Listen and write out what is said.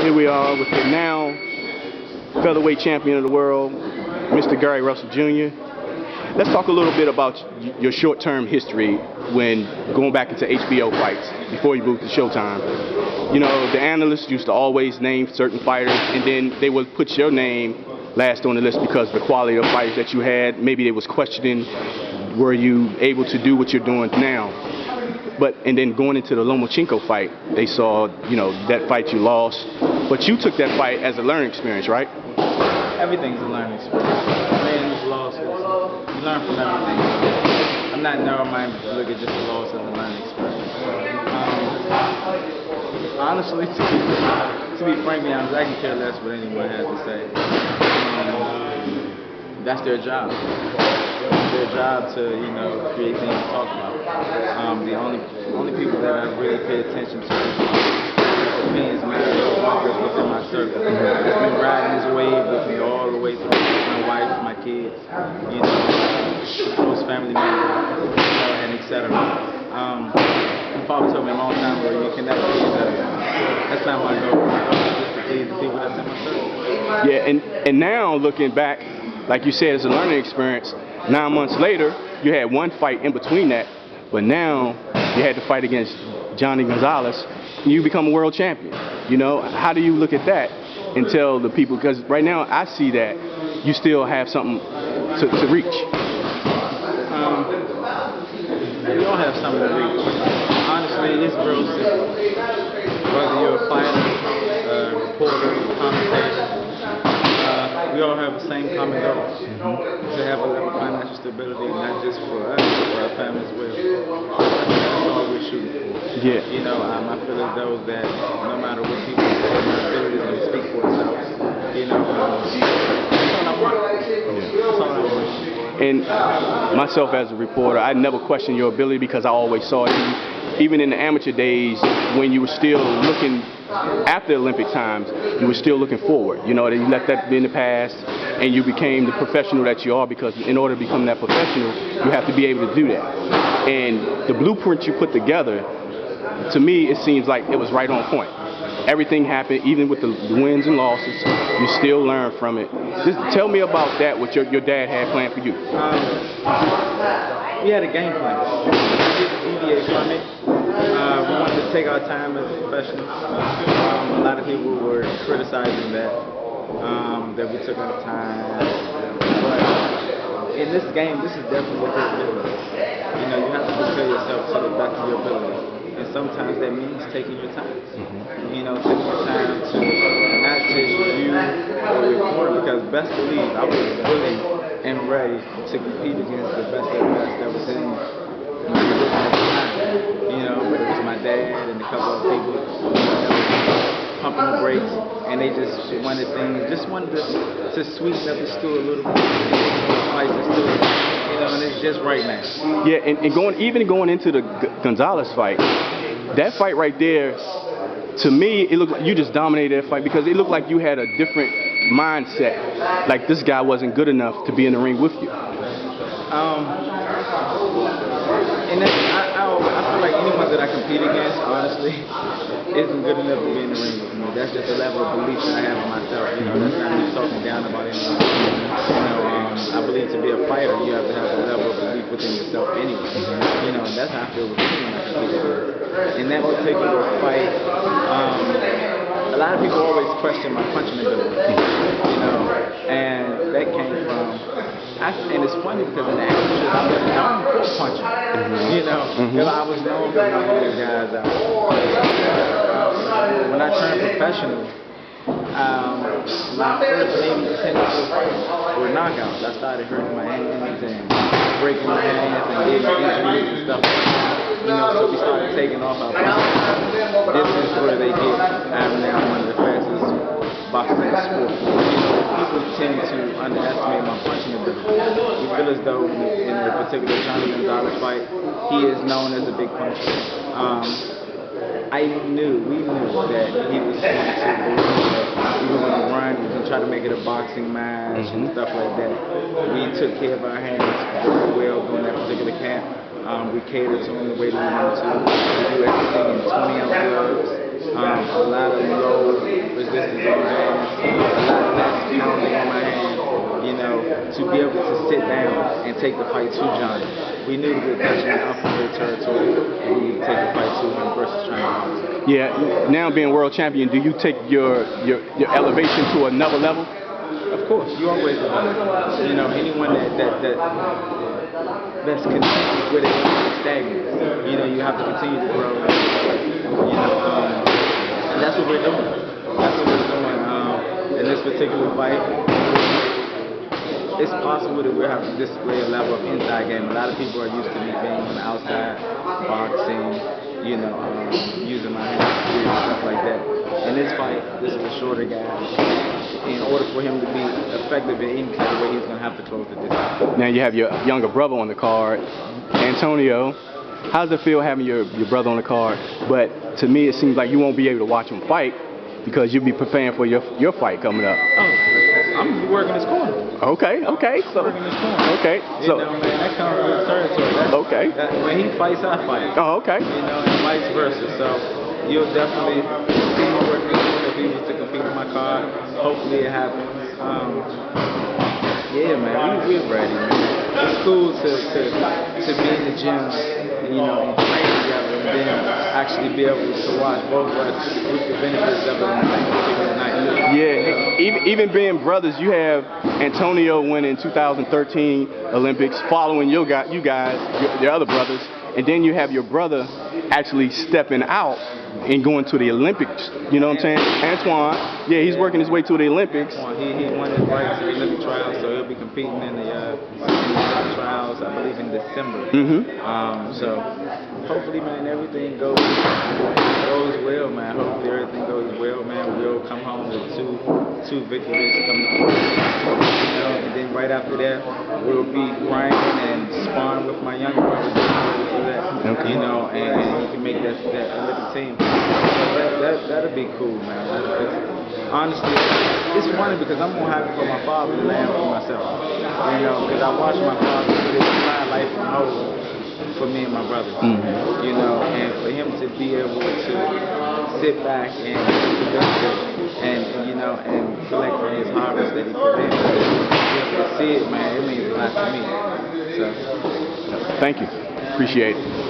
Here we are with the now featherweight champion of the world, Mr. Gary Russell Jr. Let's talk a little bit about your short-term history when going back into HBO fights before you moved to Showtime. You know, the analysts used to always name certain fighters, and then they would put your name last on the list because of the quality of fighters that you had. Maybe they was questioning, were you able to do what you're doing now? And then going into the Lomachenko fight, they saw, you know, that fight you lost. But you took that fight as a learning experience, right? Everything's a learning experience. Wins, losses, you learn from everything. I'm not narrow-minded to look at just the loss as a learning experience. Honestly, to be frankly honest, I can care less what anyone has to say. That's their job. It's their job to, you know, create things to talk about. The only people that I really pay attention to opinions matter is within my circle. It's been riding this wave with me all the way through. My wife, my kids, you know, close family members, and etc. My father told me a long time ago, you can never please everyone. That's not my goal. My goal is just to please the people that's in my circle. Yeah, and now looking back, like you said, it's a learning experience. 9 months later, you had one fight in between that, but now you had to fight against Johnny Gonzalez, and you become a world champion. You know, how do you look at that and tell the people? Because right now I see that you still have something to reach. We all have something to reach. Honestly, it's real simple. Whether you're a fighter, reporter, commentator, we all have the same common goal, to have a level of financial stability, not just for us, but for our family as well. That's all we're shooting for. Yeah. You know, I feel as though that no matter what people say, my ability is going to speak for itself. You know, that's all I want. That's all I want. And myself as a reporter, I never questioned your ability because I always saw you, even in the amateur days, when you were still looking after Olympic times, you were still looking forward. You know, you let that be in the past, and you became the professional that you are, because in order to become that professional, you have to be able to do that. And the blueprint you put together, to me, it seems like it was right on point. Everything happened, even with the wins and losses, you still learn from it. Just tell me about that, what your dad had planned for you. We had a game plan. We didn't deviate from it. We wanted to take our time as a professional. A lot of people were criticizing that we took our time. But in this game, this is definitely what they're doing. You know, you have to prepare yourself to the best of your ability. And sometimes that means taking your time. You know, taking your time to not just you or your corner, because best believe I was willing and ready to compete against the best of the best that was in my position at the time. You know, but it was my dad and a couple of people that were pumping the brakes, and they just wanted to sweeten up the stew a little bit, spice the stew. You know, and it's just right now. Yeah, and going into the Gonzalez fight, that fight right there, to me, it looked like you just dominated that fight, because it looked like you had a different mindset. Like this guy wasn't good enough to be in the ring with you. And I feel like anyone that I compete against, honestly, isn't good enough to be in the ring with me. That's just a level of belief that I have in myself. You know, that's not me talking down about anyone. You know, I believe to be a fighter, you have to have a level of belief within yourself anyway. You know, and that's how I feel with anyone I compete against. In that particular fight, a lot of people always question my punching ability. You know, and that came from. And it's funny because in the amateurs, I was known for punching. You know, I was known for knocking these guys out. When I turned professional, my first maybe 10 fights were knockouts. I started hurting my hands and breaking my hands and getting injuries and stuff like that. You know, so we started taking off our punches. This is where they get. I'm now one of the fastest boxers in the sport. People tend to underestimate my punching ability. We feel as though in the particular Johnny Gonzalez fight, he is known as a big puncher. We knew that he was going to believe that we were going to run and try to make it a boxing match and stuff like that. We took care of our hands very well during that particular camp. We catered to him the way that we wanted to. We do everything in 20-ounce gloves. A lot of low resistance on my hands, a lot less pounding on my hands, you know, to be able to sit down and take the fight to Johnny. We knew we were touching unfamiliar territory, and we need to take the fight to him versus trying to. Yeah, now being world champion, do you take your elevation to another level? Of course, you always do. You know, anyone that's content with it stagnant. You know, you have to continue to grow. You know, and that's what we're doing. That's what we're doing. In this particular fight, it's possible that we're having to display a level of inside game. A lot of people are used to me being on the outside, boxing, you know, using my hands and stuff like that. In this fight, this is a shorter guy. In order for him to be effective in any kind of way, he's going to have to close the distance. Now you have your younger brother on the card, Antonio. How does it feel having your brother on the card? But to me, it seems like you won't be able to watch him fight because you'll be preparing for your fight coming up. Oh, I'm working his corner. Okay. So working his corner. okay. So you know, man, that comes with the territory. okay. When he fights, I fight. Oh, okay. You know, and vice versa. So you'll definitely see me working his corner if he was to compete with my card. Hopefully it happens. Yeah, man, we're ready, man. It's cool to be in the gym, you know, and train together, and then actually be able to watch both of us reap the benefits of it in the particular night. Yeah, even being brothers, you have Antonio winning 2013 Olympics, following you guys, your other brothers, and then you have your brother actually stepping out and going to the Olympics. You know what I'm saying? Antoine, yeah, he's working his way to the Olympics. He won his right to the Olympic trials, so he'll be competing in the Olympic trials, I believe, in December. So hopefully, man, everything goes well, man. Hopefully everything goes well, man. We'll come home with two victories coming up. You know, and then right after that, we'll be grinding and sparring with my younger brother. Okay. You know, and he can make that Olympic team. So that'll be cool, man. Honestly, it's funny because I'm more happy for my father than I am for myself. You know, because I watched my father put his entire life on hold for me and my brother. You know, and for him to be able to sit back and and you know, and collect from his harvest that he put in, to be able to see it, man, it means a lot to me. So, thank you. Appreciate it.